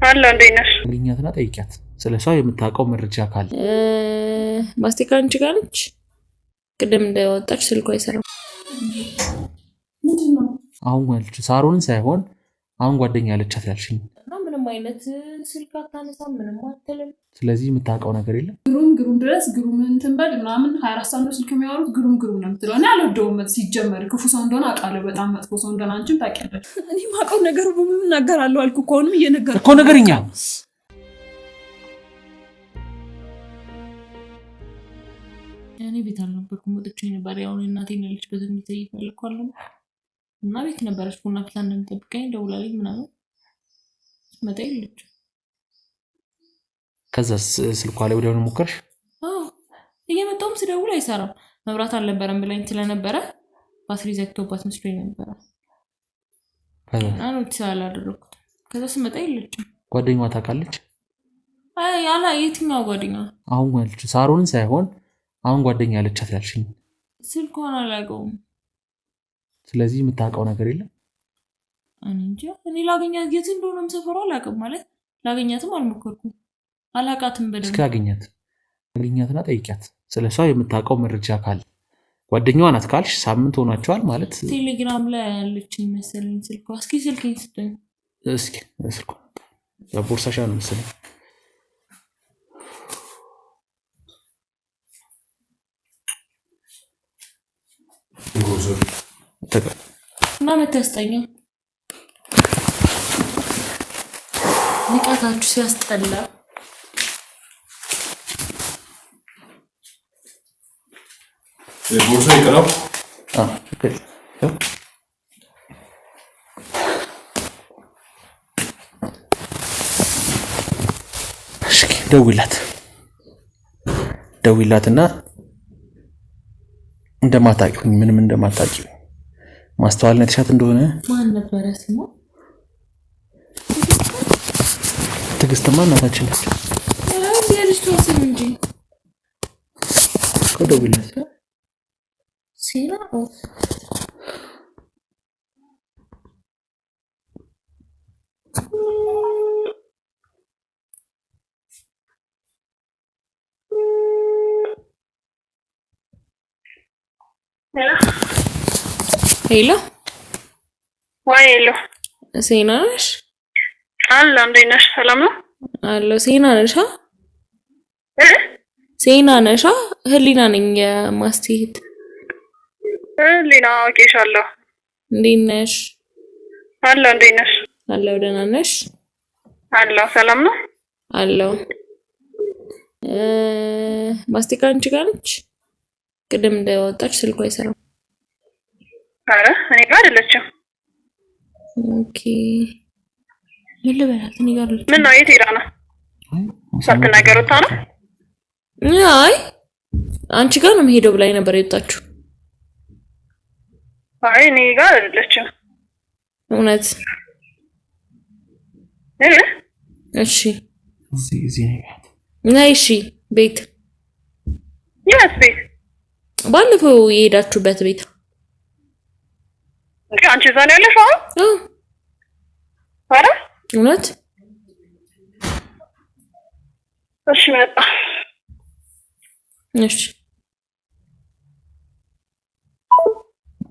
አለ እንዴነሽ ግኛትና ጠይቂያት ስለሷ የምታውቀው መረጃ ካለ ማስቲካ አንቺ ጋር ነች። ቅድም እንደወጣች ስልኳ አይሰራም። ምንድነው? አሁን ማለት ሳሮንን ሳይሆን አሁን ጓደኛ ያለቻት ያልሽኝ እና ምንም አይነት ስልክ አታነሳም፣ ምንም አትልም። ስለዚህ የምታውቀው ነገር የለም። ግሩም ድረስ ግሩም እንትን በል ምናምን 24 ሰዓት ነው ስልክ የሚያወሩት። ግሩም ነው የምትለው። እኔ አልወደውም። ሲጀመር ክፉ ሰው እንደሆነ አውቃለሁ። በጣም መጥፎ ሰው እንደሆነ አንቺም ታውቂያለሽ። እኔ የማውቀው ነገር ሁሉ እናገራለሁ አልኩ እኮ። አሁንም እየነገርኩ እኮ ነገርኛ እኔ ቤት አልነበርኩም፣ ወጥቼ ነበር። ያው እናቴን ልጅ በትምህርት እየፈለኳለሁ እና ቤት ነበረች። ቡና ፍላ እንደምጠብቀኝ ደውላለች ምናምን መጣ ይልች። ከዛ ስልኳ ላይ ወዲያውኑ ሞከርሽ? አዎ እየመጣሁም ስደውል አይሰራም። መብራት አልነበረም ብላኝ ስለነበረ ባትሪ ዘግቶባት መስሎኝ ነበረ። አሁን አላደረኩት። ከዛ ስመጣ ይልች። ጓደኛዋ ታውቃለች? አይ ያላ የትኛው ጓደኛ? አሁን ማለት ሳሮንን ሳይሆን አሁን ጓደኛ ያለቻት ያልሽኝ ስልኳን አላውቀውም። ስለዚህ የምታውቀው ነገር የለም። እንጂ እኔ ላገኛት የት እንደሆነም ሰፈሯ አላውቅም። ማለት ላገኛትም አልሞከርኩም፣ አላውቃትም በደንብ። እስኪ አገኛትና ጠይቂያት ስለሷ የምታውቀው መረጃ ካለ። ጓደኛዋ ናት ካልሽ ሳምንት ሆኗቸዋል ማለት። ቴሌግራም ላይ ያለችኝ መሰለኝ ስልኳ። እስኪ ስልኬን ስጠኝ። እስኪ ስልኳ ቦርሳሻ ነው መሰለኝ። እና መተስጠኛ ንቀታችሁ ሲያስጠላ። ቦርሳ ይቀራል። ደውይላትና እንደማታውቂው ምንም እንደማታውቂው ማስተዋልነት ሻት እንደሆነ። ማን ነበረ ስሙ? ትዕግስትማ እናታችን ነች። የልጅቷ ስም እንጂ ደውይላት። ሲና ሄሎ ዋይሎ ሴና ነሽ? አለ እንዴነሽ? ሰላም ነው አለ። ሴና ነሽ? ሴና ነሽ? ህሊና ነኝ የማስቲት ህሊና። አውቄሻለሁ። እንዴት ነሽ? አለ እንዴነሽ? አለው። ደህና ነሽ? አለ። ሰላም ነው አለው። ማስቲካ አንቺ ጋር ነች። ቅድም እንደወጣች ስልኳ አይሰራም። አረ እኔ ጋር አይደለችም። ኦኬ ምን ልበላት? እኔ ጋር አይደለችም። ምን ነው? የት ሄዳ ነው? ሳትናገር ወጣ ነው? አይ አንቺ ጋር ነው የምሄደው ብላኝ ነበር የወጣችው። አይ እኔ ጋር አይደለችም። እውነት? እሺ እዚህ ነይ። እሺ ቤት የት ቤት? ባለፈው የሄዳችሁበት ቤት። አንቺ እዛ ነው ያለሽው አሁን? አረ እውነት? እሺ መጣ። እሺ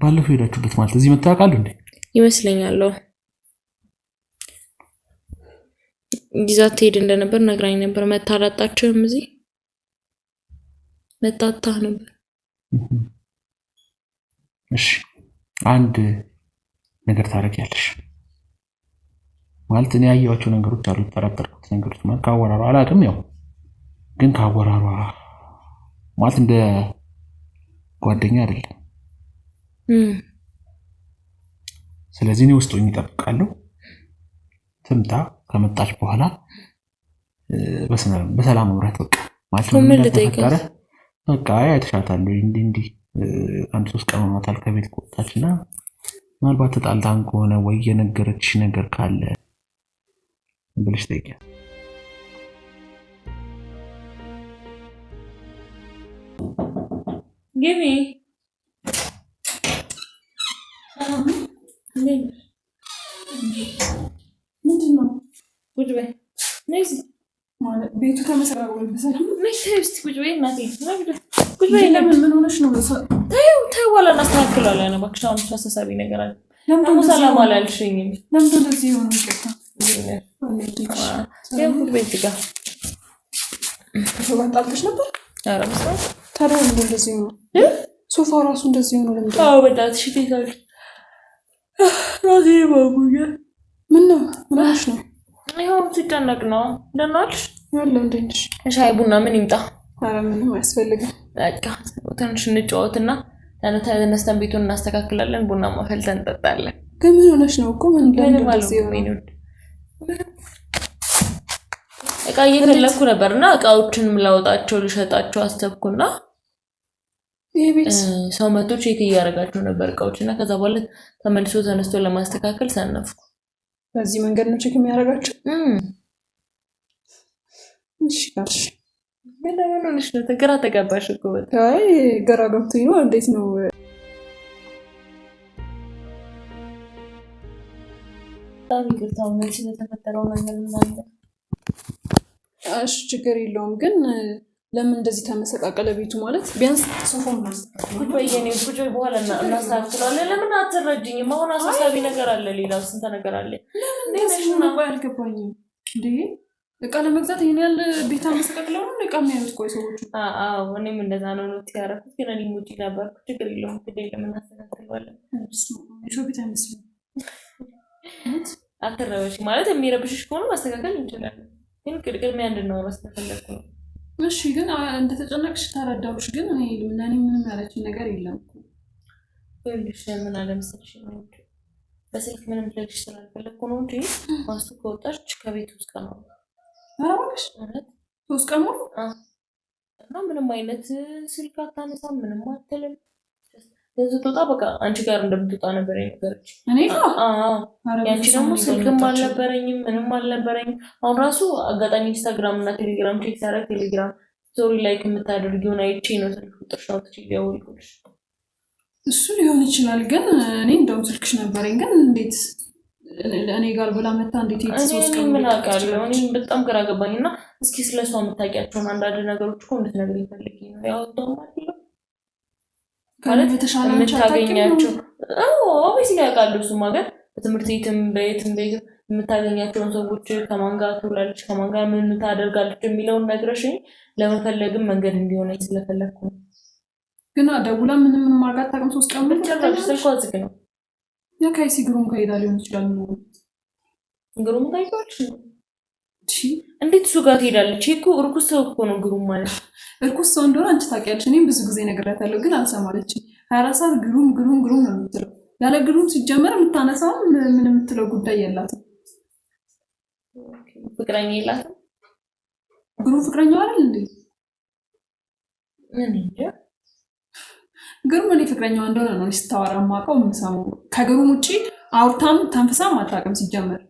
ባለፈው ሄዳችሁበት ማለት እዚህ መጣቃሉ እንዴ? ይመስለኛል። ይዛት ትሄድ እንደነበር ነግራኝ ነበር። መታላጣችሁም እዚህ መጣጣ ነበር። እሺ አንድ ነገር ታረጋለሽ ማለት እኔ ያየኋቸው ነገሮች አሉ። ተጠራጠርኩት ነገሮች ማለት ካወራሯ አላውቅም። ያው ግን ካወራሯ ማለት እንደ ጓደኛ አይደለም። ስለዚህ እኔ ውስጥ ሆኜ እጠብቃለሁ። ትምጣ። ከመጣች በኋላ በሰላም አውራት በቃ ማለት ነው። ምን ልጠይቃት? በቃ አይተሻታል እንዲህ አንድ 3 ቀን ሆኗታል ከቤት ከወጣችና ምናልባት ተጣልታን ከሆነ ወይ የነገረችሽ ነገር ካለ ብለሽ ጠይቂያት። ግቢ ምንድነው? ቁጭ በይ ማለት ቤቱ ተመሰራው በሰላም እስቲ ቁጭ በይ እናቴ ቁጭ በይ። ለምን ምን ሆነሽ ነው? ተይው ዋላ እናስተካክለዋለን። እባክሽ አሁን አሳሳቢ ነገር አለ። ለምን ሰላም አላልሽኝም? ለምን እንደዚህ ሆነ? ይቅርታ ቁጭ በይ እዚህ ጋር ተባጣልሽ ነበር። ኧረ መስራት ታዲያ እንደዚህ ሆነ ሶፋው ራሱ እንደዚህ ሆነ። ለምን? አዎ በእናትሽ ትይታለሽ ራሴ ባቡዬ ምን ነው ምንሽ ነው? ይኸው ሲጨነቅ ነው። ደህና ዋልሽ? ያለው እንዴት ነሽ? ሻይ ቡና ምን ይምጣ? ኧረ ምንም አያስፈልግም። በቃ ትንሽ እንጫወትና ተነስተን ቤቱን እናስተካክላለን። ቡና ማፈልተን እንጠጣለን። ግን ምን ሆነሽ ነው? እኮ ምን እንደዚህ ሆነ? እቃ እየፈለኩ ነበርና እቃዎችን ላወጣቸው ልሸጣቸው አሰብኩና ይሄ ቤት ሰው መጥቶ ቼክ እያደረጋቸው ነበር እቃዎችና ከዛ በኋላ ተመልሶ ተነስቶ ለማስተካከል ሰነፍኩ። በዚህ መንገድ ነው ቼክ የሚያደርጋቸው? እሺ ጋሽ ምን ሆነሽ ነው? ግራ ተጋባሽ እኮ በጣም። አይ ግራ ገብቶኝ ነው። እንዴት ነው? በጣም ይቅርታ ምን ስለተፈጠረው ነገር ምናምን። እሺ ችግር የለውም ግን ለምን እንደዚህ ተመሰቃቀለ ቤቱ? ማለት ቢያንስ ሶፋውን ማስተካከል ወይኔ ቁጭ በኋላ እናስተካክለዋለን። ለምን አትረጅኝም? አሁን አሳሳቢ ነገር አለ፣ ሌላው ስንት ነገር አለ። እንደዚህ ነው አልገባኝም እንዴ? እቃ ለመግዛት ይሄን ያህል ቤት አመሰቃቅለው ነው እቃ የሚያዩት? ቆይ ሰዎቹ አዎ እኔም እንደዛ ነው ያደረኩት፣ ግን እኔ ሙጪ ነበርኩ። ችግር የለውም እንግዲህ ለምን እናስተካክለዋለን። ሾ ቤት አይመስልም። አትረበሽ ማለት የሚረብሽሽ ከሆነ ማስተካከል እንችላለን፣ ግን ቅድሚያ እንድናወራ ስለፈለኩ ነው። እሺ ግን እንደተጨነቅሽ ተረዳሁሽ፣ ግን እኔ ምንም ያለችኝ ነገር የለም እኮ። ይኸውልሽ ምን አለ መሰለሽ ነው በስልክ ምንም ልልሽ ስላልፈለኩ ነው እንጂ ማስቱ ከወጣች ከቤት ውስጥ ነው። ኧረ እባክሽ 3 ቀን ሙሉ እና ምንም አይነት ስልክ አታነሳም፣ ምንም አትልም። ስትወጣ በቃ አንቺ ጋር እንደምትወጣ ነበር የነገረች። እኔ ጋር ያንቺ ደግሞ ስልክም አልነበረኝም ምንም አልነበረኝም። አሁን ራሱ አጋጣሚ ኢንስታግራም እና ቴሌግራም ቼክ ሳደርግ ቴሌግራም ስቶሪ ላይክ የምታደርጊውን አይቼ ነው ስልክ ቁጥርሽ አውጥቼ ደወልኩልሽ። እሱ ሊሆን ይችላል፣ ግን እኔ እንደውም ስልክሽ ነበረኝ። ግን እንዴት እኔ ጋር ብላ መታ እንዴት እኔ ምን አውቃለሁ? እኔ በጣም ግራ ገባኝና እስኪ ስለሷ የምታውቂያቸውን አንዳንድ ነገሮች እኮ እንድትነግሪኝ ፈልጌ ነው ያወጣው ማለት ነው። ማለት የተሻለ የምታገኛቸው ኦብቪስሊ ያውቃሉ። እሱማ ግን በትምህርት ቤትም በየትም የምታገኛቸውን ሰዎች ከማን ጋር ትውላለች፣ ከማን ጋር ምን ታደርጋለች የሚለውን ነግረሽኝ ለመፈለግም መንገድ እንዲሆነኝ ስለፈለግኩ ነው። ግን ደውላ ምንም ማርጋት ታቅም 3 ቀን ጨራሽ ስልኳ ዝግ ነው። የካይሲ ግሩም ከሄዳ ሊሆን ይችላል። ግሩም ታይቷልሽ ነው እንዴት እሱ ጋር ትሄዳለች? እኮ እርኩስ ሰው እኮ ነው ግሩም ማለት። እርኩስ ሰው እንደሆነ አንቺ ታውቂያለሽ። እኔም ብዙ ጊዜ ነግሬያታለሁ፣ ግን አልሰማለችኝ። 24 ሰዓት ግሩም ግሩም ግሩም ነው የምትለው። ያለ ግሩም ሲጀመር የምታነሳው ምን የምትለው ጉዳይ የላትም። ፍቅረኛ የላትም። ግሩም ፍቅረኛው አይደል እንዴ? ምን እንጃ። ግሩም እኔ ፍቅረኛዋ እንደሆነ ነው ስታወራ የማውቀው የምሰማው። ከግሩም ውጪ አውርታም ተንፍሳም አታውቅም ሲጀመር።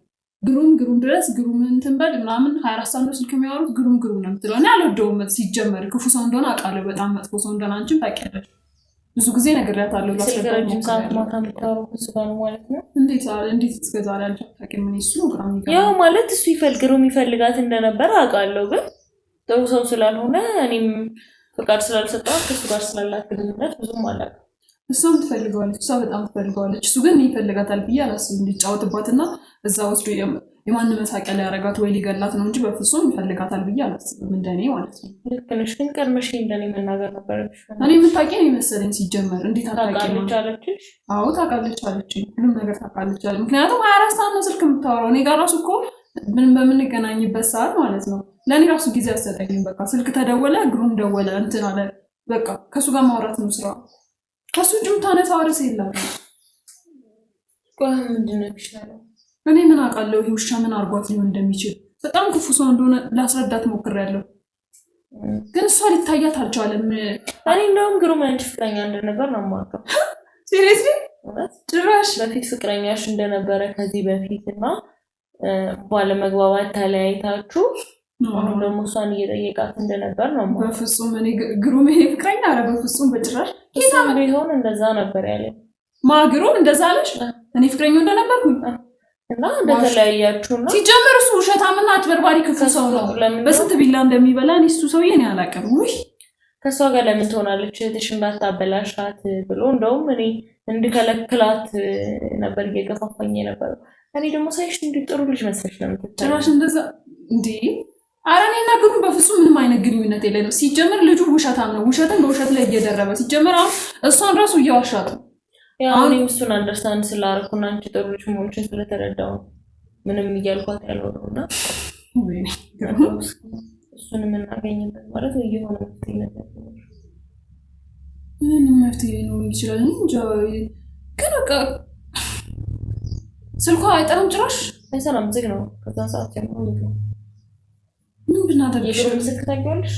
ግሩም ግሩም ድረስ ግሩም እንትን በል ምናምን 24 ሰዓት ነው ስልክ የሚያወሩት። ግሩም ግሩም ነው የምትለው። እኔ አልወደውም ሲጀመር። ክፉ ሰው እንደሆነ አውቃለሁ፣ በጣም መጥፎ ሰው እንደሆነ አንቺም ታውቂያለሽ። ብዙ ጊዜ ነግሬያታለሁ። ረጅም ሰዓት ማታ የምታወራው እሱ ጋር ነው ማለት ነው። እንዴት እስከዛሬ አልታውቂም? ምን እሱ ያው ማለት እሱ ግሩም ይፈልጋት እንደነበረ አውቃለሁ፣ ግን ጥሩ ሰው ስላልሆነ እኔም ፍቃድ ስላልሰጠዋት ከእሱ ጋር ስላላት ግንኙነት ብዙም አላውቅም። እሷም ትፈልገዋለች፣ እሷ በጣም ትፈልገዋለች። እሱ ግን ይፈልጋታል ብዬ አላስብም። እንዲጫወትባትና እዛ ወስዶ የማን መሳቂያ ሊያረጋት ወይ ሊገላት ነው እንጂ በፍጹም ይፈልጋታል ብዬ አላስብም፣ እንደኔ ማለት ነው። ልክ ነሽ፣ ግን ቀድመሽ እንደኔ መናገር ነበረብሽ። እኔ የምታውቂ ነው የመሰለኝ ሲጀመር። እንዴት ታውቃለች አለችሽ? አዎ ታውቃለች አለችኝ። ሁሉም ነገር ታውቃለች አለ። ምክንያቱም 24 ሰዓት ነው ስልክ የምታወራው። እኔ ጋር ራሱ እኮ በምንገናኝበት ሰዓት ማለት ነው ለእኔ ራሱ ጊዜ አሰጠኝም። በቃ ስልክ ተደወለ፣ ግሩም ደወለ፣ እንትን አለ፣ በቃ ከእሱ ጋር ማውራት ነው ስራ። ከሱ ውጭ የምታነሳው ርዕስ የለም። ምንድን ነው የሚሻለው? እኔ ምን አውቃለሁ ይሄ ውሻ ምን አርጓት ሊሆን እንደሚችል። በጣም ክፉ ሰው እንደሆነ ላስረዳት ሞክሬያለሁ፣ ግን እሷ ሊታያት አልቻለም። እኔ እንደውም ግሩም አንቺ ፍቅረኛ እንደነበር ነው የማውቀው። ሲሪየስሊ? ጭራሽ በፊት ፍቅረኛሽ እንደነበረ ከዚህ በፊት እና ባለመግባባት ተለያይታችሁ አሁን ደግሞ እሷን እየጠየቃት እንደነበር ነው የማውቀው። በፍጹም እኔ ግሩም ይሄ ፍቅረኛ ኧረ በፍጹም በጭራሽ። እሷም ቢሆን እንደዛ ነበር ያለኝ። ግሩም እንደዛ አለሽ? እኔ ፍቅረኛው እንደነበርኩኝ እና እንደተለያያችሁና ሲጀመር እሱ ውሸታምና አጭበርባሪ ክፉ ሰው ነው። በስንት ቢላ እንደሚበላ እሱ ሰውዬ ነው ያላቀም ወይ ከሷ ጋር ለምን ትሆናለች እህትሽ እንዳታበላሻት ብሎ እንደውም እኔ እንድከለክላት ነበር እየገፋፋኝ የነበረው። እኔ ደግሞ ሳይሽ ጥሩ ልጅ መስለሽ ነው ጭራሽ እንደዛ እንዴ? ኧረ እኔና ግሩም በፍጹም ምንም አይነት ግንኙነት የለንም። ሲጀመር ልጁ ውሸታም ነው። ውሸትን በውሸት ላይ እየደረበ ሲጀመር አሁን እሷን ራሱ እያዋሻት ነው። ያው እኔ እሱን አንደርስታንድ ስላደረኩና አንቺ ጥሩ ልጅ መሆንሽን ስለተረዳሁ ምንም እያልኳት ያለው ነውና እሱን የምናገኝበት ማለት የሆነ መፍትሄ ነገር ምንም መፍትሄ ሊኖር ይችላል እንጂ ግን በቃ ስልኳ አይጠራም፣ ጭራሽ አይሰራም፣ ዝግ ነው። ከዛ ሰዓት ጀምሮ ዝግ ነው። ምን ብናደርግሽ? የግሩም ስልክ ታውቂዋለሽ?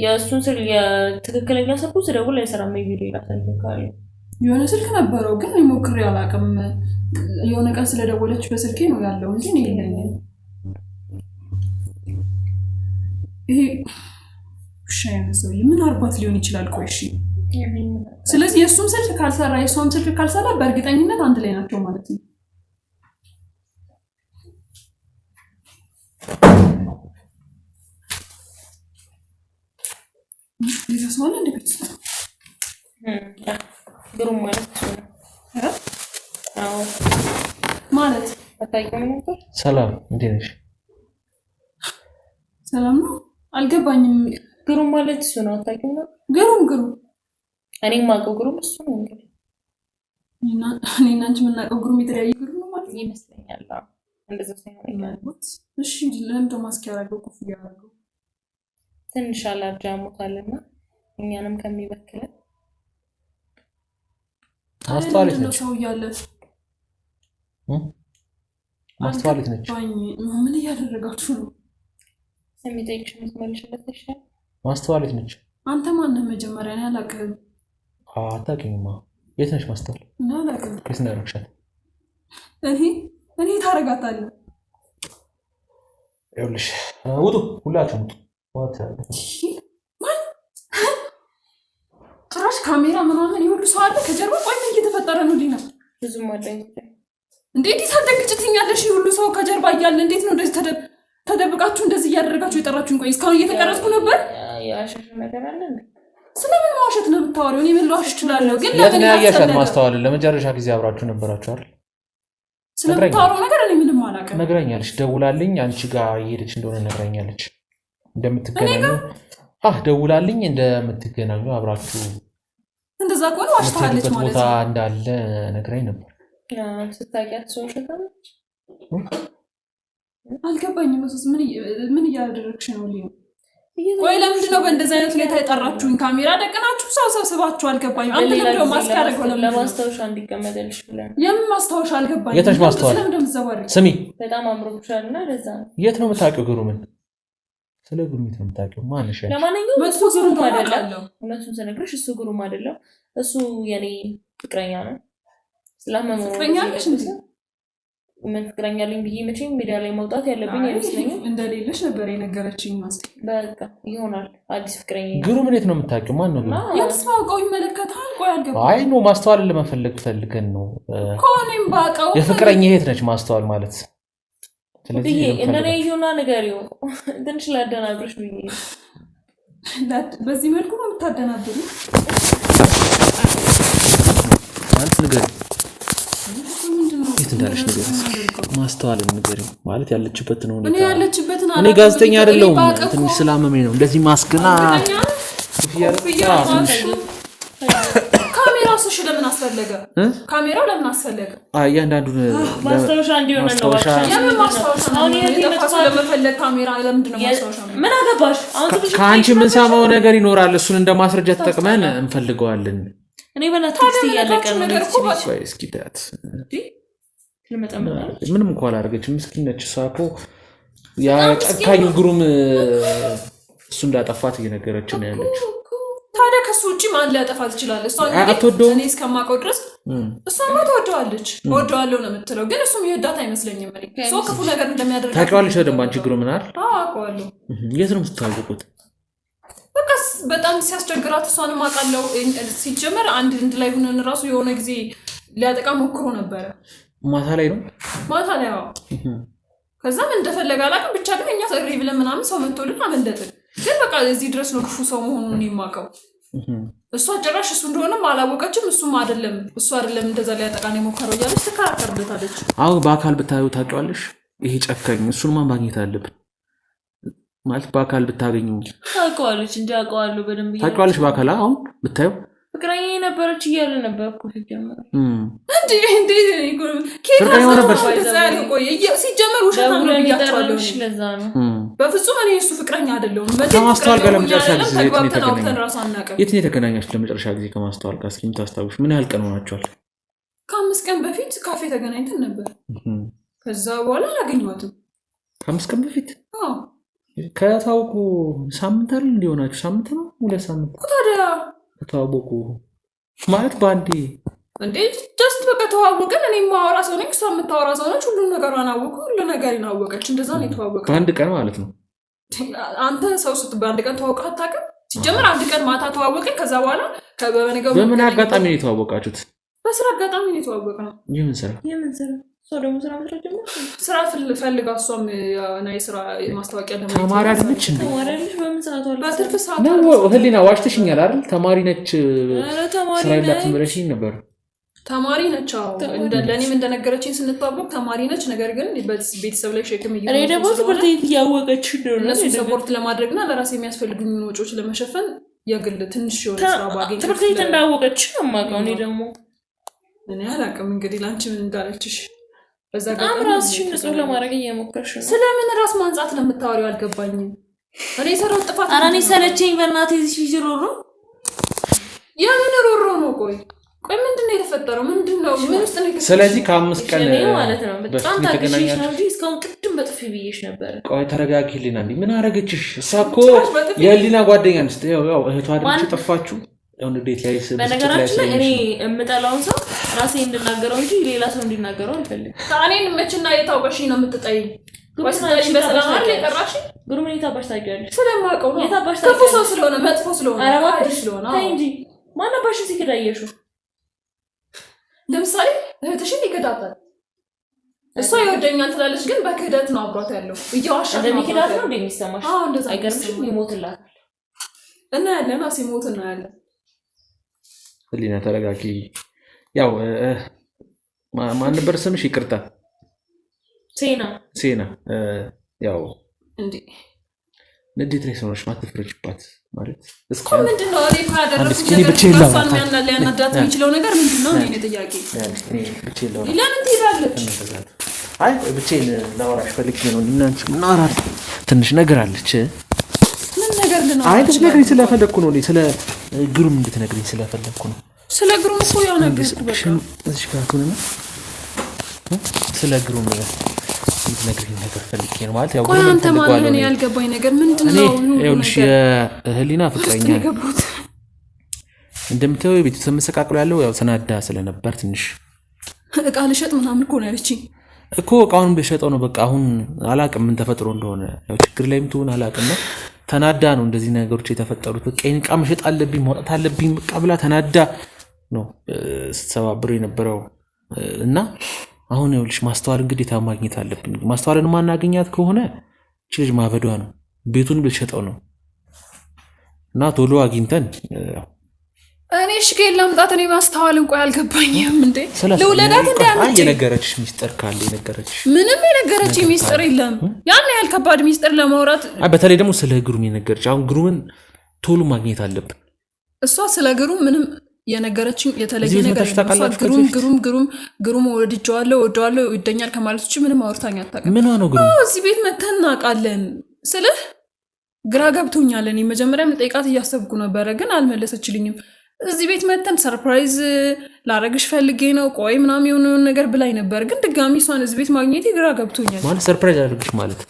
የእሱን ስልክ የትክክለኛ ስልኩ ስደውል አይሰራም። ሜይ ቢ ሌላ ስልክ ካለ የሆነ ስልክ ነበረው ግን ሞክሬ አላውቅም። የሆነ ቀን ስለደወለች በስልኬ ነው ያለው እንጂ እኔ የለኝም። ይሄ ውሻ ያነሰው ምን አርባት ሊሆን ይችላል? ቆይ እሺ፣ ስለዚህ የእሱም ስልክ ካልሰራ የእሷም ስልክ ካልሰራ በእርግጠኝነት አንድ ላይ ናቸው ማለት ነው። ሊረሳዋል እንደ ቤተሰብ ግሩም ማለት ነው። አዎ ማለት አታውቂውም ነበር? ሰላም እንዴት ነሽ? ሰላም ነው። አልገባኝም። ግሩም ማለት እሱ ነው። አታውቂውም ነበር? ግሩም እኔ የማውቀው ግሩም እሱ ነው። እንግዲህ እኔና አንቺ የምናውቀው ግሩም የተለያየ ግሩም ነው ማለት ይመስለኛል። አዎ እንደዛ ሳይሆን ማለት እሺ። ለምን ደሞ ማስክ ያደረገው ኮፍያ ያደረገው ትንሽ አላርጃ ሞታልና እኛንም ከሚበክለን ማስተዋለት ነው ሰው እያለ ማስተዋለት ነች። ምን እያደረጋችሁ ነው? የሚጠይቅሽ የምትመልሽለት ይሻል። ማስተዋለት ነች። አንተ ማነህ? መጀመሪያ ነው ያላቀም አታውቂኝማ። የት ነሽ ማስተዋል? ነው ያላቀም የት ነው ያረግሻት? እኔ ታረጋታለህ። ይኸውልሽ ውጡ፣ ሁላችሁም ውጡ። ጭራሽ ካሜራ ምናምን ይሁሉ ሰው አለ ከጀርባ። ቆይ ምን እየተፈጠረ ነው? ዲና ብዙም አለኝ እንዴት ታደግጭትኛለሽ? ይሁሉ ሰው ከጀርባ እያለ እንዴት ነው እንደዚህ ተደብቃችሁ እንደዚህ እያደረጋችሁ የጠራችሁን? ቆይ እስካሁን እየተቀረጽኩ ነበር። ያሻሽ ነገር አለ እንዴ? ስለምን ማዋሸት ነው የምታወሪው? እኔ ምን ልዋሽ እችላለሁ? ግን ለምን ያያሻት? ማስተዋል ለመጨረሻ ጊዜ አብራችሁ ነበራችሁ አይደል? ስለምታወራው ነገር እኔ ምንም አላውቅም። ነግራኛለች። ደውላልኝ አንቺ ጋር እየሄደች እንደሆነ ነግራኛለች። እንደምትገናኙ ደውላልኝ እንደምትገናኙ አብራችሁ እንደዛ ከሆነ ዋሽታለች ማለት ቦታ እንዳለ ነግራኝ ነበር። ስታውቂያት ሰው ሸታለች። አልገባኝም። ምን እያደረግሽ ነው? ቆይ ለምንድን ነው በእንደዚህ አይነት ሁኔታ የጠራችሁኝ? ካሜራ ደቅናችሁ ሰው ሰብስባችሁ? አልገባኝም። አንተ ለምንድነው ማስክ ያደረገው? ለማስታወሻ እንዲቀመጥልሽ ብለን። የምን ማስታወሻ? አልገባኝም። የት ነሽ ማስተዋል? ስሚ፣ በጣም አምሮብሻልና ለዛ ነው። የት ነው የምታውቂው ግሩምን? ስለ ግሩም የት ነው የምታውቂው? ማንሽ? ለማንኛውም እሱ ግሩም አይደለም። እውነቱን ስነግርሽ እሱ ግሩም አይደለም። እሱ የኔ ፍቅረኛ ነው። ስለማመኑ ፍቅረኛ ነሽ እንዴ? ምን ፍቅረኛ አለኝ ብዬ መቼም ሚዲያ ላይ መውጣት ያለብኝ አይመስለኝም። እንደሌለሽ ነበር የነገረችኝ። ማስክ በቃ ይሆናል አዲስ ፍቅረኛ። ግሩም እንዴት ነው የምታውቂው? ማን ነው ግሩም? የምትስማውቀው ይመለከታል። ቆይ አልገባኝም። አይ ነው ማስተዋልን ለመፈለግ ፈልገን ነው። ኮኔም ባቀው የፍቅረኛ እህት ነች ማስተዋል ማለት። ስለዚህ እንደኔ ይሁና ነገር ይሁን ትንሽ ላደናግርሽ ብዬ በዚህ መልኩ ነው የምታደናግሩ? ማለት ነገር እንዳለሽ ነገር ማስተዋልን ነገር ማለት ያለችበትን ነው። እኔ ጋዜጠኛ አይደለሁም። ትንሽ ስላመመኝ ነው እንደዚህ ማስክና ካሜራው እሱ ለምን አስፈለገ? ካሜራው ለምን አስፈለገ? እያንዳንዱን ማስታወሻ እንዲሆን ነው። የምን ማስታወሻ ነው? ለመፈለግ ካሜራ ለምንድን ነው ማስታወሻ? ምን አገባሽ? ከአንቺ የምንሰማው ነገር ይኖራል። እሱን እንደ ማስረጃ ተጠቅመን እንፈልገዋለን። እኔ በእናትህ እያለቀ ነው ነገር እኮ እስኪ ዳት ምንም እንኳን አላደረገችም። ምስኪን ነች እሷ እኮ። ያ ጨካኝ ግሩም እሱ እንዳጠፋት እየነገረችን ነው ያለችው። ታዲያ ከሱ ውጪ ማን ሊያጠፋት ይችላል? እሷ እኔ እስከማውቀው ድረስ እሷማ ትወደዋለች። እወደዋለሁ ነው የምትለው፣ ግን እሱም ይወዳት አይመስለኝም። ሰው ክፉ ነገር እንደሚያደርግ ታውቂዋለሽ በደንብ አንቺ ግሩም ናት። አውቀዋለሁ። የት ነው የምትታወቁት? በቃ በጣም ሲያስቸግራት እሷንም አውቃለሁ። ሲጀመር አንድ ላይ ሆነን ራሱ የሆነ ጊዜ ሊያጠቃ ሞክሮ ነበረ። ማታ ላይ ነው ማታ ላይ ያው ከዛም እንደፈለገ አላውቅም ብቻ ግን እኛ ሰሪ ብለን ምናምን ሰው መጥቶልን አመለጥን። ግን በቃ እዚህ ድረስ ነው ክፉ ሰው መሆኑን የማውቀው። እሷ ጭራሽ እሱ እንደሆነም አላወቀችም። እሱም አይደለም እንደዛ ሊያጠቃን የሞከረው እያለች ትከራከርለታለች። አሁን በአካል ብታዩ ታውቂዋለሽ። ይሄ ጨካኝ እሱንማ ማግኘት አለብን ማለት በአካል ብታገኙ ታውቂዋለች እንጂ አውቀዋለሁ በደንብ ታውቂዋለሽ። በአካል አሁን ብታዩ ፍቅረኛ ነበረች እያለ ነበር እኮ ሲጀመር ሲጀመር ውሸት ነው ብያቸዋለሁ። ለዛ ነው በፍጹም እኔ እሱ ፍቅረኛ አይደለሁም። ከማስተዋል ጋር ለመጨረሻ ጊዜ የት ነው የተገናኛችሁት? ለመጨረሻ ጊዜ ከማስተዋል ጋር እስኪ የምታስታውሽ ምን ያህል ቀን ሆናችኋል? ከ5 ቀን በፊት ካፌ ተገናኝተን ነበር። ከዛ በኋላ አላገኘኋትም። ከ5 ቀን በፊት ከታውቁ ሳምንት አይደል እንዲሆናችሁ? ሳምንት ነው 2 ሳምንት ታዲያ ተዋወቁ ማለት በአንዴ እንዴት ጀስት በቃ ተዋወቅን። እኔ የማወራ ሰው ነኝ፣ እሷ የምታወራ ሰው ነች። ሁሉ ነገሯን አወቁ፣ ሁሉ ነገሬን አወቀች። እንደዛ ነው የተዋወቀው። በአንድ ቀን ማለት ነው። አንተ ሰው በአንድ ቀን ተዋውቀህ አታውቅም? ሲጀመር አንድ ቀን ማታ ተዋወቅን። ከዛ በኋላ በምን አጋጣሚ ነው የተዋወቃችሁት? በስራ አጋጣሚ ነው የተዋወቅነው። የምን ስራ ሰው ደግሞ ስራ መስራት ጀመረ። ስራ ፈልጋ እሷም የስራ ማስታወቂያ ደግሞ ተማሪ አይደለች እንዴ? በምን ሰዓት ዋለ? በትርፍ ሰዓት ነው። ህሊና ዋሽተሽኛል አይደል? ተማሪ ነች ስራ የላትም ብለሽኝ ነበር። ተማሪ ነች። ለእኔም እንደነገረችኝ ስንተዋወቅ ተማሪ ነች። ነገር ግን ቤተሰብ ላይ ሸክም እኔ ደግሞ ትምህርት ቤት እያወቀች እነሱ ሰፖርት ለማድረግና ለራሴ የሚያስፈልጉኝን ወጪዎች ለመሸፈን የግል ትንሽ የሆነ ስራ ባገኝ ትምህርት ቤት እንዳወቀች አማካው። እኔ ደግሞ እኔ አላውቅም እንግዲህ ለአንቺ ምን እንዳለችሽ። በዛ ራስሽን ንጹህ ለማድረግ እየሞከርሽ ነው። ስለምን ራስ ማንጻት ነው የምታወሪው? አልገባኝም። እኔ ሰራው ጥፋት ኧረ እኔ ሰለቸኝ በእናትህ። እዚህ ሮሮ የምን ሮሮ ነው? ቆይ ምንድን ነው የተፈጠረው? ምንድን ነው ምን ውስጥ ነው? ስለዚህ ከ5 ቀን ማለት ነው በጣም ታገሽሽ ነው እንጂ እስካሁን ቅድም በጥፊ ብዬሽ ነበር። ቆይ ተረጋጊ ህሊና። እንዴ ምን አረገችሽ? እሷ እኮ የህሊና ጓደኛ ነች። ያው እህቷ አይደለች ጠፋችሁ። እንዴት ላይ በነገራችን ላይ እኔ የምጠላውን ሰው ራሴ እንድናገረው እንጂ ሌላ ሰው እንዲናገረው አልፈልግም። እኔን መችና የታውቀሽኝ ነው የምትጠይኝ? ወይስ በሰላም አይደል የቀራሽ? ግሩም ነው የታባሽ ታውቂያለሽ? ስለማውቀው ነው። ክፉ ሰው ስለሆነ መጥፎ ስለሆነ አረባሽ ስለሆነ አይ እንጂ ማን አባሽ ሲከዳየሹ? ለምሳሌ እህትሽን ይከዳታል። እሷ ይወደኛል ትላለች፣ ግን በክህደት ነው አብሯት ያለው። እያዋሻት ነው። እንደሚከዳት ነው እንደሚሰማሽ? አዎ እንደዛ አይገርምሽም? ይሞትላታል እና ያለና ሲሞት እና ያለ ህሊና ተረጋጊ። ያው ማን ነበር ስምሽ? ይቅርታ ሴና። ያው እንዴ ንዴት ላይ ሰውነሽ ማትፍረጅባት ማለት እስኪ ምንድነው? እኔ ካደረኩት ነገር ፋን ሊያናዳት የሚችለው ነገር ምንድነው? እኔ ጥያቄ ለምን ትሄዳለች? አይ ብቻዬን ላወራሽ ፈልጌ ነው። እናንቺ ምን አወራሽ? ትንሽ ነገር አለች። ምን ነገር ነው? አይ እንድትነግሪኝ ስለፈለኩ ነው። ስለ ግሩም እንድትነግሪኝ ስለፈለኩ ነው። ስለ ግሩም እኮ ያው ነገር በቃ እዚህ ጋር ሆነ ስለ ግሩም እንድትነግሪኝ ነገር ፈልጌ ነው። ማለት ያው ግሩም አንተ ማለት ነው ያልገባኝ ነገር ምንድነው? ይኸውልሽ የህሊና ፍቅረኛ እንደምታየው የቤተሰብ መሰቃቅሎ ያለው ያው ተናዳ ስለነበር ትንሽ እቃ ልሸጥ ምናምን እኮ ነው ያለችኝ እኮ። እቃውን በሸጠው ነው በቃ። አሁን አላቅም ምን ተፈጥሮ እንደሆነ ያው ችግር ላይ ምትሆን አላቅም ነው። ተናዳ ነው እንደዚህ ነገሮች የተፈጠሩት። በቃ እቃ መሸጥ አለብኝ ማውጣት አለብኝ በቃ ብላ ተናዳ ነው ስትሰባብር የነበረው እና አሁን ይኸውልሽ ማስተዋልን ግዴታ ማግኘት አለብን። ማስተዋልን ማናገኛት ከሆነ እቺ ልጅ ማበዷ ነው። ቤቱን ልትሸጠው ነው እና ቶሎ አግኝተን እኔ ሽጌል ለምጣት እኔ ማስተዋል እንኳን አልገባኝም። እንዴ ለውለዳት እንዳንቺ የነገረችሽ ሚስጥር ካለ የነገረችሽ? ምንም የነገረችኝ ሚስጥር የለም። ያን ያህል ከባድ ሚስጥር ለማውራት በተለይ ደግሞ ስለ ግሩም የነገረች። አሁን ግሩምን ቶሎ ማግኘት አለብን። እሷ ስለ ግሩም ምንም የነገረችኝ የተለየ ነገር ግሩም ወድጄዋለሁ ይወደኛል ከማለት ውጭ ምንም አውርታኝ አታውቅም። ምን ነው ግሩም እዚህ ቤት መተን እናውቃለን ስልህ ግራ ገብቶኛል። እኔ መጀመሪያም ልጠይቃት እያሰብኩ ነበረ፣ ግን አልመለሰችልኝም። እዚህ ቤት መተን ሰርፕራይዝ ላረግሽ ፈልጌ ነው ቆይ ምናምን የሆነ ነገር ብላኝ ነበር፣ ግን ድጋሚ እሷን እዚህ ቤት ማግኘት ግራ ገብቶኛል። ማለት ሰርፕራይዝ አድርግሽ ማለት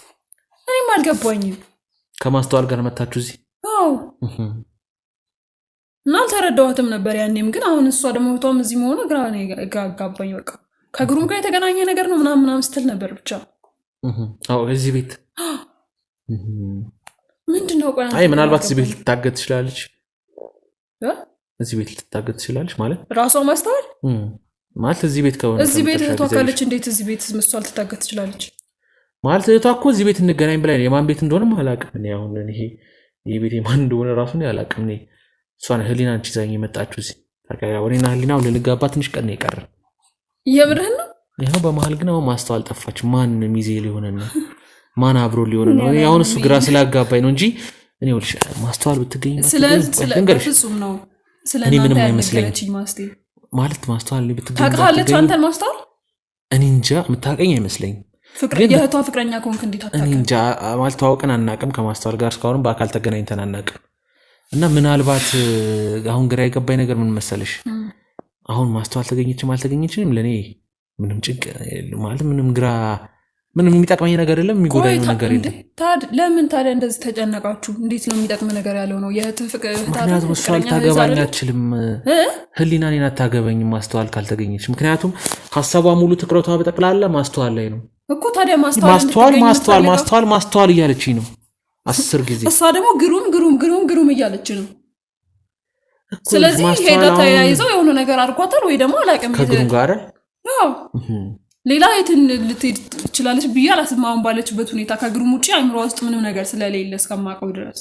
እኔም አልገባኝም። ከማስተዋል ጋር መታችሁ እዚህ? አዎ እና አልተረዳኋትም ነበር ያኔም፣ ግን አሁን እሷ ደግሞ እህቷም እዚህ መሆኑ ግራ ጋባኝ። በቃ ከግሩም ጋር የተገናኘ ነገር ነው ምናምን ስትል ነበር ብቻ። አዎ እዚህ ቤት ምንድነው? ቆይ አይ ምናልባት እዚህ ቤት ልትታገት ትችላለች። እዚህ ቤት ልትታገት ትችላለች ማለት ራሷ ማስተዋል ማለት እዚህ ቤት ከሆነ እዚህ ቤት ተወካለች። እንዴት እዚህ ቤት መስዋል ልትታገት ትችላለች? ማለት እህቷ እኮ እዚህ ቤት እንገናኝ ብላኝ ነው። የማን ቤት እንደሆነም አላውቅም እኔ። አሁን ይሄ ቤት የማን እንደሆነ ራሱ ነው አላውቅም እኔ። እሷን ህሊና አንቺ ይዛኝ የመጣችሁ እዚህ ታውቃለህ። ወሬና ህሊናው ልንጋባ ትንሽ ቀን ነው የቀረን። የምርህን ነው? ይሄው በመሀል ግን አሁን ማስተዋል ጠፋች። ማን ሚዜ ሊሆን ነው? ማን አብሮ ሊሆን ነው? እኔ አሁን እሱ ግራ ስላጋባኝ ነው እንጂ እኔ ወልሽ ማስተዋል ብትገኝ ፍጹም ነው። እኔ ምንም አይመስለኝም ማለት ማስተዋል ብትገኝ ታውቃለች። አንተን ማስተዋል እኔ እንጃ የምታውቀኝ አይመስለኝም። የእህቷ ፍቅረኛ ከሆንክ እንዴት አታውቅም? እኔ እንጃ ማለት ተዋውቀን አናውቅም። ከማስተዋል ጋር እስካሁን በአካል ተገናኝተን አናውቅም። እና ምናልባት አሁን ግራ የገባኝ ነገር ምን መሰለሽ፣ አሁን ማስተዋል ተገኘችም አልተገኘችም ለእኔ ምንም ጭንቅ ማለት ምንም ግራ ምንም የሚጠቅመኝ ነገር የለም፣ የሚጎዳኝ ነገር የለም። ለምን ታዲያ እንደዚህ ተጨነቃችሁ? እንዴት ነው የሚጠቅም ነገር ያለው ነው? ምክንያቱም እሷ ልታገባኝ አትችልም። ህሊና እኔን አታገበኝም ማስተዋል ካልተገኘች። ምክንያቱም ሀሳቧ ሙሉ ትኩረቷ በጠቅላላ ማስተዋል ላይ ነው እኮ። ታዲያ ማስተዋል እያለችኝ ነው 10 ጊዜ። እሷ ደግሞ ግሩም እያለች ነው። ስለዚህ ሄዳ ተያይዘው የሆነ ነገር አድርጓታል ወይ ደግሞ አላውቅም ከግሩም ጋር ሌላ የትን ልትሄድ ትችላለች ብዬ አላስብም። አሁን ባለችበት ሁኔታ ከግሩም ውጪ አእምሮ ውስጥ ምንም ነገር ስለሌለ እስከማውቀው ድረስ።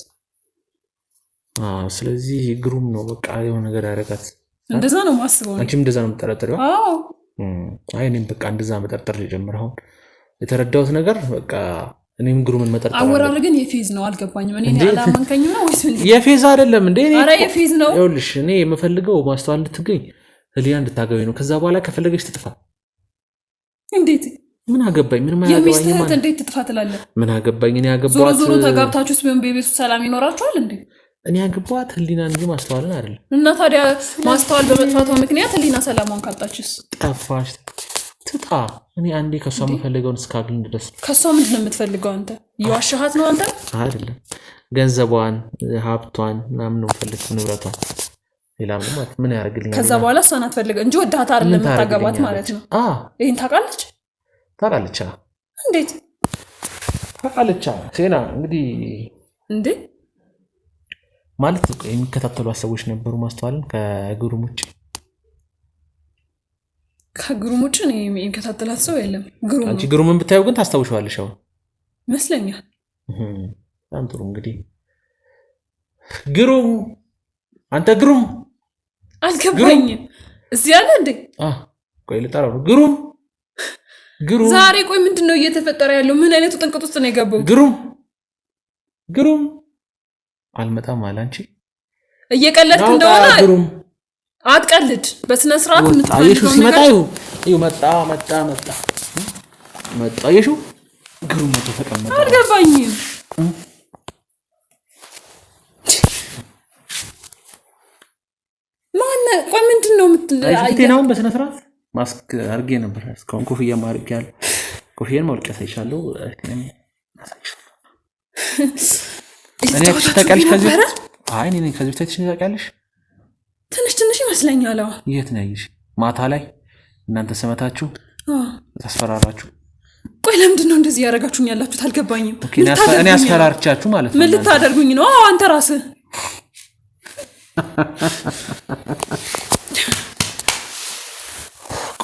ስለዚህ ግሩም ነው በቃ የሆነ ነገር ያደርጋት። እንደዛ ነው ማስበው። አንቺም እንደዛ ነው የምጠረጥሪው? አዎ። እኔም በቃ እንደዛ መጠርጠር ጀምር። አሁን የተረዳሁት ነገር በቃ እኔም ግሩምን መጠርጠር አወራር ግን የፌዝ ነው። አልገባኝም። እኔ አላመንከኝም ነው ወይስ እንዴ? የፌዝ አይደለም እንዴ? ኧረ የፌዝ ነው። ይኸውልሽ እኔ የምፈልገው ማስተዋል እንድትገኝ ህሊና እንድታገበኝ ነው። ከዛ በኋላ ከፈለገች ትጥፋ። እንዴት? ምን አገባኝ? ምን ማያገባኝ? የሚስትህት እንዴት ትጥፋ ትላለህ? ምን አገባኝ? እኔ ያገባኋት ዞሮ ተጋብታችሁስ ቢሆን በቤቱ ሰላም ይኖራችኋል እንዴ? እኔ ያገባኋት ህሊና እንጂ ማስተዋልን አይደለም። እና ታዲያ ማስተዋል በመጥፋቷ ምክንያት ህሊና ሰላሟን ካጣችስ? ጠፋች። ትጣ። እኔ አንዴ ከሷ የምፈልገውን እስካገኝ ድረስ። ከሷ ምንድን ነው የምትፈልገው አንተ? የዋሻሃት ነው አንተ? አይደለም፣ ገንዘቧን፣ ሀብቷን ምናምን ነው የምፈልገው፣ ንብረቷን። ሌላ ምን ያደርግልኛል? ከዛ በኋላ እሷን አትፈልገ እንጂ ወዳሃት አይደለም የምታገባት ማለት ነው። ይሄን ታውቃለች? ታውቃለች። እንዴት ታውቃለች? ሴና እንግዲህ እንዴ ማለት የሚከታተሏት ሰዎች ነበሩ ማስተዋልን ከግሩም ውጭ። ከግሩም ውጭ ነው የሚከታተላት ሰው የለም። አንቺ ግሩምን ብታየው ግን ታስታውሻለሽ? አሁን ይመስለኛል። በጣም ጥሩ። እንግዲህ ግሩም አንተ ግሩም አልገባኝም። እዚህ ያለ እንዴ? ቆይ ልጠራው። ግሩም ዛሬ ቆይ ምንድነው እየተፈጠረ ያለው? ምን አይነቱ ጥንቅጥ ውስጥ ነው የገባው? ግሩም አልመጣም አለ። አንቺ እየቀለድክ እንደሆነ ግሩም አትቀልድ። በስነ ስርዓት የምትፈልገው ሲመጣ መጣ የሹ ግሩም መጥቶ ተቀመጠ። አልገባኝም። ማን ቆይ ምንድነው የምትለኝ? በስነ ስርዓት ማስክ አድርጌ ነበር። እስካሁን ኮፍያ ማድረግ ያለ ኮፍያን ማውልቅ ያሳይሻለሁ። እኔ ታውቂያለሽ ከዚህ እኔ ከዚህ በፊት ታውቂያለሽ? ትንሽ ይመስለኛል። የት ነው ያየሽ? ማታ ላይ እናንተ ሰመታችሁ ታስፈራራችሁ። ቆይ ለምንድን ነው እንደዚህ ያደረጋችሁኝ ያላችሁት? አልገባኝም። እኔ አስፈራርቻችሁ ማለት ነው? ምን ልታደርጉኝ ነው? አንተ ራስህ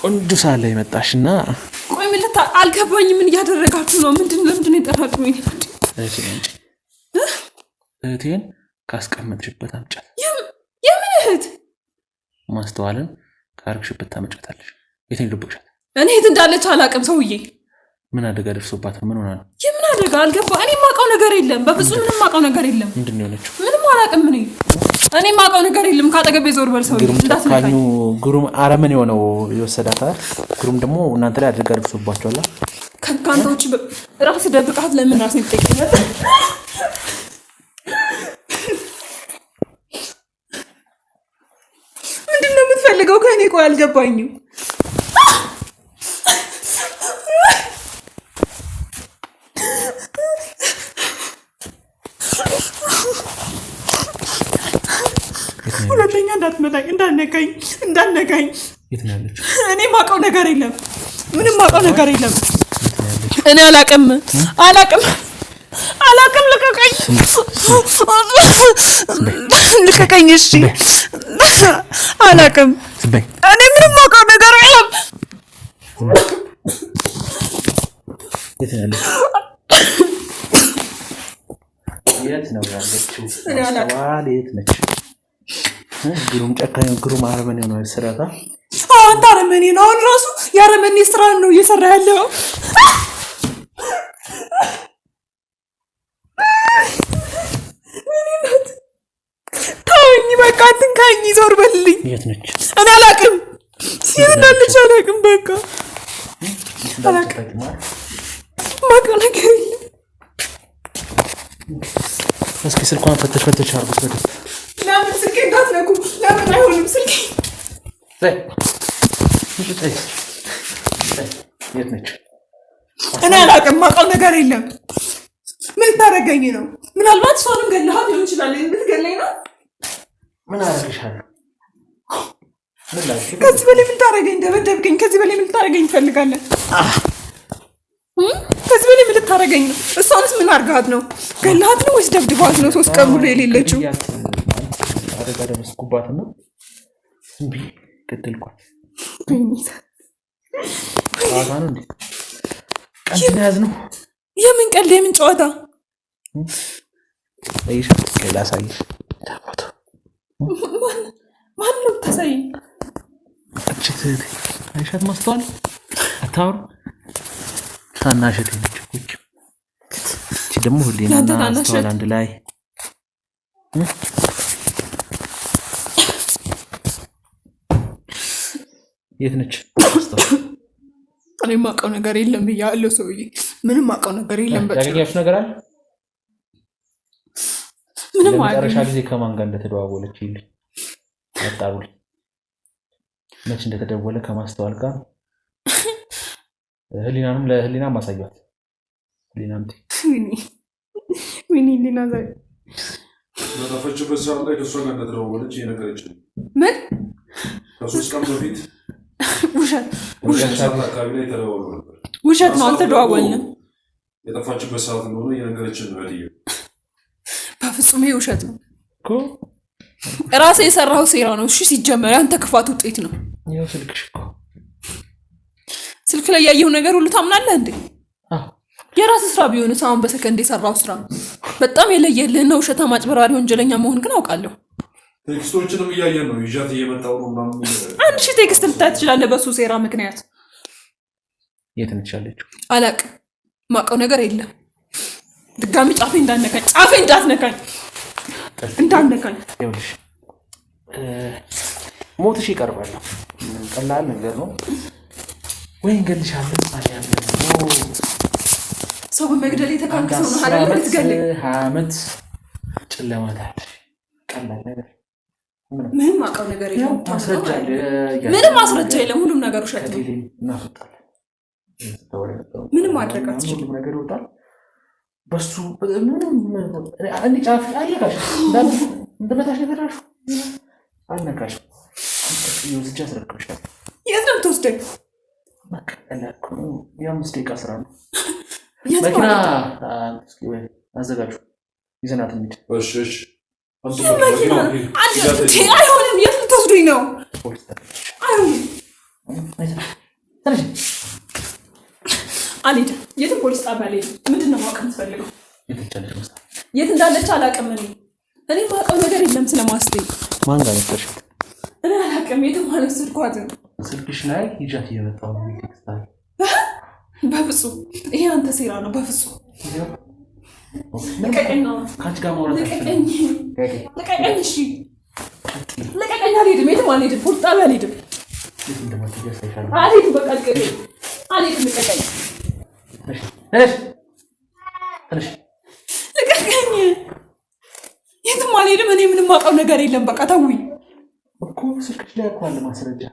ቆንጆ ሳለ ይመጣሽና ቆይ ምን አልገባኝም። ምን እያደረጋችሁ ነው? ለምንድን ነው የጠራችሁኝ? እህቴን ካስቀመጥሽበት አምጫት። የምን እህት? ማስተዋልን ካርክሽበት ታመጫታለሽ። የት ነው የደበቅሻት? እኔ የት እንዳለች አላውቅም። ሰውዬ ምን አደጋ ደርሶባት ነው? ምን ሆና ነው? የምን አደጋ? አልገባ። እኔ የማውቀው ነገር የለም። በፍጹም ምንም የማውቀው ነገር የለም። ምንድን ነው የሆነችው? ምንም አላውቅም። እኔ የማውቀው ነገር የለም። ካጠገቤ ዞር በል ሰውዬ። እንዳትነካኝ። ግሩም አረመኔ የሆነው የወሰዳታል። ግሩም ደግሞ እናንተ ላይ አደጋ ደርሶባችኋል። ከአንተ ውጭ ራስህ ደብቃት። ለምን ራስህን ትጠይቀኛለህ? ምንድን ነው የምትፈልገው ከእኔ? ቆይ አልገባኝም። ሁለተኛ እንዳትመጣኝ፣ እንዳትነካኝ። የት ነው ያለችው? እኔ የማውቀው ነገር የለም። ምንም የማውቀው ነገር የለም። እኔ አላውቅም። አላውቅም። ልቀቀኝ፣ ልቀቀኝ። እሺ አላውቅም። እኔ ምንም አውቀው ነገር የለም። የት ነው ያለችው? የት ነች? ግሩም ጨካኝ፣ ግሩም አረመኔ ነው ስራታ። አንተ አረመኔ ነው። አሁን ራሱ የአረመኔ ስራ ነው እየሰራ ያለው። ታውኝ በቃ አትንካኝ፣ ዞር በልልኝ። የት ነች? እኔ አላውቅም። የት እንዳለች አላውቅም። በቃ አላውቅም። ማውቀው ነገር የለም። እስኪ ስልኳን ፈተሽ አድርጉት በደንብ። ለምን ስልኬ እንዳትነኩ? ለምን አይሆንም ስልኬ? የት ነች? እኔ አላውቅም። ማውቀው ነገር የለም። ምን ታደርገኝ ነው? ምናልባት እሷንም ገለሃት ሊሆን ይችላል። የምትገለኝ ነው? ምን አደረግሻለሁ? ከዚህ በላይ ምን ታደርገኝ? ደበደብከኝ። ከዚህ በላይ ምን ታደርገኝ ትፈልጋለህ? ከዚህ በላይ ምን ልታደርገኝ ነው? እሷንስ ምን አድርጋት ነው? ገለሃት ነው ወይስ ደብድባት ነው? 3 ቀን ሙሉ የሌለችው አደጋ ደረስኩባትና እምቢ ገደልኳት። ጨዋታ ነው እንዴ? ቀልድ ያዝ ነው? የምን ቀልድ? የምን ጨዋታ? ሌላ ሳይሽ ማን ነው ተሳይ? አይሻት ማስተዋል አታውሩ። ታናሽት ነች እኮ እቺ ደግሞ ሁሌና ማስተዋል አንድ ላይ የት ነች? እኔ የማውቀው ነገር የለም ብያለሁ ሰውዬ። ምንም የማውቀው ነገር የለም። በቃ ያገኛችሁ ነገር አለ? ምንም አይደለም። መጨረሻ ጊዜ ከማን ጋር እንደተደዋወለች ይልኝ አጣሩልኝ። መች እንደተደወለ ከማስተዋል ጋር ህሊናንም ለህሊና ማሳያት። ህሊናም ምን ህሊና ዘይ በጠፈችበት ሰዓት ላይ ከእሷ ጋር እንደተደዋወለች የነገረችኝ። ምን? ከ3 ቀን በፊት ውሸት አካባቢ ላይ ተደዋውሎ ነበር። ውሸት ነው። አልተደዋወልንም። የጠፋችበት ሰዓት እንደሆነ የነገረችን በልዩ። በፍጹም ይሄ ውሸት ነው እኮ። ራሴ የሰራው ሴራ ነው። እሺ ሲጀመር አንተ ክፋት ውጤት ነው። ይኸው ስልክሽ እኮ ስልክ ላይ ያየው ነገር ሁሉ ታምናለህ እንዴ? የራስ ስራ ቢሆን ሳውን በሰከንድ የሰራው ስራ በጣም የለየልህና ውሸታ ማጭበራሪ ወንጀለኛ መሆን ግን አውቃለሁ። ቴክስቶችንም እያየን ነው። ይዣት እየመጣሁ ነው ምናምን። አንድ ሺህ ቴክስት ልታይ ትችላለህ በሱ ሴራ ምክንያት። የት ነች ያለችው? አላውቅም። ማውቀው ነገር የለም። ድጋሚ ጫፌ እንዳትነካኝ። ይኸውልሽ ሞትሽ ይቀርባል። ቀላል ነገር ነው። ወይ እንገልሻለን አልያም ነው። ሰው በመግደል የተካከሰው ነው አይደል? ልትገለኝ 20 ዓመት ጨለማ ታለሽ። ቀላል ነገር ምንም ማውቀው ነገር የለም። ማስረጃ ምንም ማስረጃ የለም። ሁሉም ነገር ውሸት ነው። እናፈጣለን። ምንም ማድረግ አትችልም። ሁሉም ነገር ይወጣል። በሱ ምንም አንድ ጫፍ አለካሽ እንደመታሽ ነገራሽ አልነካሽ። ይወስጃ አስረክብሻለሁ። የት ነው የምትወስደኝ? መቀለኩ የ5 ደቂቃ ስራ ነው። መኪና እስኪ ወይ አዘጋጁ ይዘናት እንሂድ። እሺ አይሆንም። የት ልትወስዱኝ ነው? አልሄድም። የትም ፖሊስ ጣቢያ አልሄድም። ምንድን ነው ማወቅ የምትፈልገው? የት እንዳለች አላውቅም። እኔ ማውቀው ነገር የለም ስለማስበኝ። ማን ጋር ነበር? እኔ አላውቅም። የትም አልወሰድኳትም። ስልክሽ ላይ ይዣት እየመጣሁ ነው። ቴክስታል በፍጹም ይሄ አንተ ሴራ ነው። በፍጹም ልቀቀኝ ነው። ከአንቺ ጋር ማውራት ልቀቀኝ። እሺ ልቀቀኝ። አልሄድም። የትም አልሄድም። ፖሊስ ጣቢያ አልሄድም። አልሄድም። በቃ ልቀቀኝ። አልሄድም። ልቀቀኝ። ልቀቀኝ። የትም አልሄድም። እኔ ምንም አውቀው ነገር የለም። በቃ ተውኝ እኮ። ስልክሽ ላይ እኮ አለ ማስረጃ።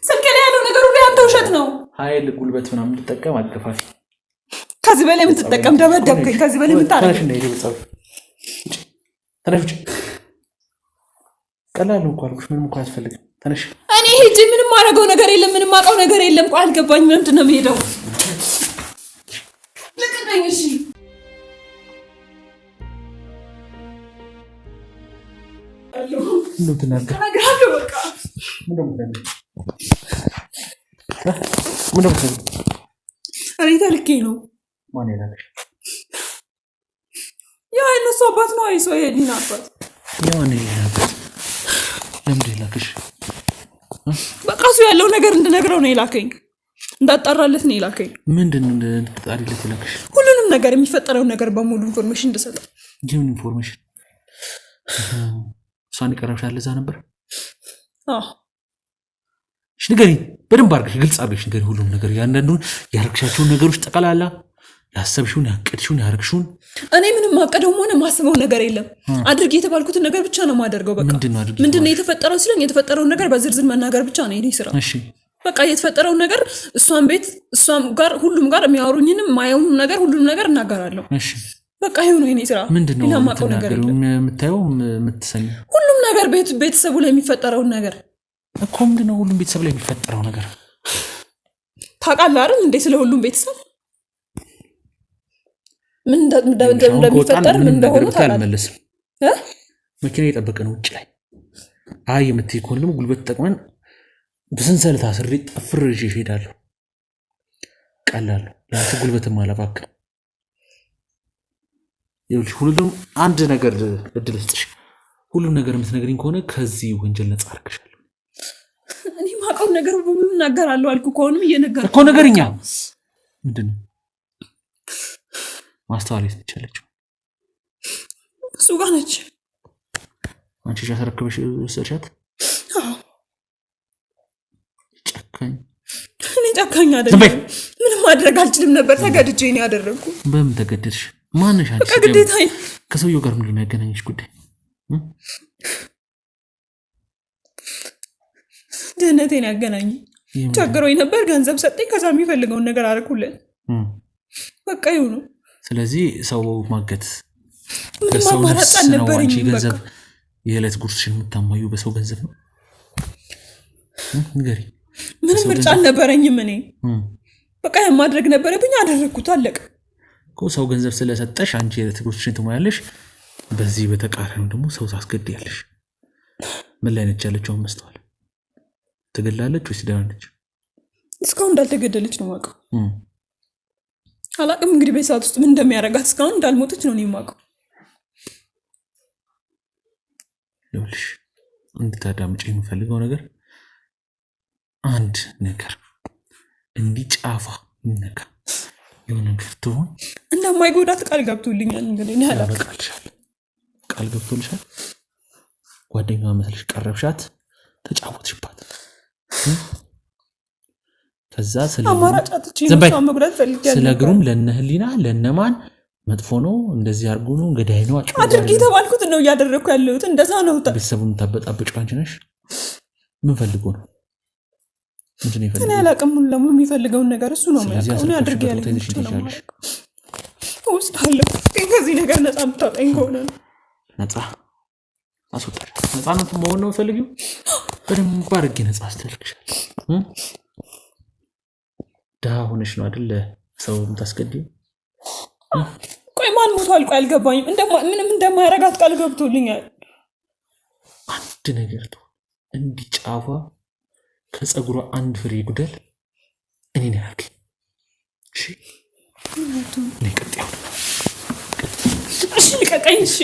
ስልክ ላይ ያለው ነገር ሁሉ ያንተ ውሸት ነው። ኃይል ጉልበት ምናምን እንድጠቀም አትገፋፊ። ከዚህ በላይ የምትጠቀም ደበደብከኝ። ከዚህ በላይ የምታረግ ተነሽ። ቀላል ነው እኮ አልኩሽ። ምንም እኮ አያስፈልግም። ተነሽ። እኔ ሂጅ። ምንም አደረገው ነገር የለም። ምንም አውቀው ነገር የለም። ቆይ አልገባኝም። ምንድን ነው የምሄደው? ልቀቀኝ። እሺ እንደምትናገር ተናግራለሁ። በቃ እኔ ተልኬ ነው። ማን የላከሽ? ያ የእነሱ አባት ነው። አይሶ የዲና አባት ያው እኔ የላከሽ ለምንድን የላከሽ? በቃ እሱ ያለው ነገር እንድነግረው ነው የላከኝ። እንዳጣራለት ነው የላከኝ። ምንድን ነው እንድትጣሪለት የላከሽ? ሁሉንም ነገር የሚፈጠረውን ነገር በሙሉ ኢንፎርሜሽን እንድሰጠው። ምን ኢንፎርሜሽን? እሷን የቀረብሻት ለዛ ነበር? አዎ። እሺ ንገሪኝ፣ በደንብ አድርገሽ ግልጽ አድርገሽ ንገሪኝ። ሁሉም ነገር ያንዳንዱን ያረግሻቸውን ነገሮች ጠቅላላ ያሰብሽውን፣ ያቀድሽውን፣ ያረግሽውን። እኔ ምንም ማቀደውም ሆነ ማስበው ነገር የለም። አድርጌ የተባልኩትን ነገር ብቻ ነው የማደርገው። በቃ ምንድነው የተፈጠረው ሲለኝ የተፈጠረውን ነገር በዝርዝር መናገር ብቻ ነው የኔ ስራ። እሺ በቃ የተፈጠረውን ነገር እሷም ቤት እሷም ጋር ሁሉም ጋር የሚያወሩኝንም ማየውን ነገር ሁሉም ነገር እናገራለሁ። እሺ በቃ ይሄው ነው የኔ ስራ። ምንድነው የምታየው የምትሰሚው? ሁሉም ነገር ቤተሰቡ ላይ የሚፈጠረውን ነገር እኮ። ምንድነው ሁሉም ቤተሰብ ላይ የሚፈጠረው ነገር? ታውቃለህ አይደል እንዴ? ስለ ሁሉም ቤተሰብ ምን እንደሚፈጠር ምን እንደሆነ ታውቃለህ? መኪና እየጠበቀን ውጭ ላይ የምትይ ከሆነ ጉልበት ተጠቅመን በሰንሰለት አስሬ ጠፍር ይዤ እሄዳለሁ። ቀላል ነው። ለአንተ ጉልበትም አላባክም። ይኸውልሽ ሁሉም አንድ ነገር እድል ስጥሽ። ሁሉም ነገር የምትነግሪኝ ከሆነ ከዚህ ወንጀል ነፃ አድርግሻለሁ። እኔ ማውቀው ነገር በሙሉ እናገራለሁ አልኩ። ከሆነም እየነገርኩ እኮ ነገርኛ ምንድን ነው? ማስተዋል የት ነች? እሱ ጋር ነች። አንቺ ተረክበሽ ወሰድሻት? ጨካኝ። እኔ ጨካኝ አይደለም። ምንም ማድረግ አልችልም ነበር። ተገድጄ ነው ያደረኩ። በምን ተገደድሽ? ማንሽ አንቺ? በቃ ግዴታዬ። ከሰውየው ጋር ምን የሚያገናኝሽ ጉዳይ? ድህነቴን ያገናኝ። ቸግሮኝ ነበር፣ ገንዘብ ሰጠኝ። ከዛ የሚፈልገውን ነገር አደረኩለት። በቃ ይሁን ነው። ስለዚህ ሰው ማገት በሰው ነፍስ ነው። አንቺ ገንዘብ የዕለት ጉርስሽን የምታማዩ በሰው ገንዘብ ነው? ንገሪ። ምንም ምርጫ አልነበረኝም። እኔ በቃ የማድረግ ነበረብኝ፣ አደረኩት። አለቀ እኮ። ሰው ገንዘብ ስለሰጠሽ አንቺ የዕለት ጉርስሽን ትሞያለሽ፣ በዚህ በተቃራኒው ደግሞ ሰው ታስገድያለሽ። ምን ላይ ነች ያለችው? መስታወል ትገላለች ወይስ ደህና ነች? እስካሁን እንዳልተገደለች ነው የማውቀው። አላቅም እንግዲህ በሰዓት ውስጥ ምን እንደሚያደርጋት። እስካሁን እንዳልሞተች ነው የማውቀው። ይኸውልሽ እንድታዳምጪ የምፈልገው ነገር አንድ ነገር እንዲህ ጫፋ ይነካ የሆነ ነገር ትሆን እንደማይጎዳት ቃል ገብቶልኛል። እንግዲህ እኔ አላውቅም። ቃል ገብቶልሻል? ጓደኛዋ መስለሽ ቀረብሻት፣ ተጫወትሽባት። ከዛ አማራጭ አጥቼ ነው መጉዳት ፈልጌያለሁ። ስለ ግሩም ለነ ህሊና ለነማን መጥፎ ነው እንደዚህ አድርጎ ነው ገዳይ ነው አድርጊ የተባልኩት ነው እያደረኩ ያለሁት። እንደዛ ነው። ቤተሰቡን ታበጣብጪው አንቺ ነሽ። ምን ፈልጎ ነው? ምንድን ነው የፈለገው? እኔ አላውቅም። ሁሉ ለምን የሚፈልገውን ነገር እሱ ነው የሚያውቀው። እኔ አድርጌ ያለሁት ውስጥ አለሁ። ከዚህ ነገር ነፃ የምታወጣኝ ከሆነ ነው። ነፃ አስወጣሽ። ነፃነት መሆን ነው የምትፈልጊው? በደንብ አድርጌ ነፃ አስተልክሻለሁ። ደሃ ሆነሽ ነው አይደል ሰው የምታስገድይው? ቆይ ማን ሞቷል? ቆይ አልገባኝም። ምንም እንደማያረጋት ቃል ገብቶልኛል። አንድ ነገር ነው እንዲህ ጫፏ ከፀጉሯ አንድ ፍሬ ጉደል እኔ ነው ያልከኝ። እሺ ነይ ቀጥ ያው እሺ ልቀቀኝ። እሺ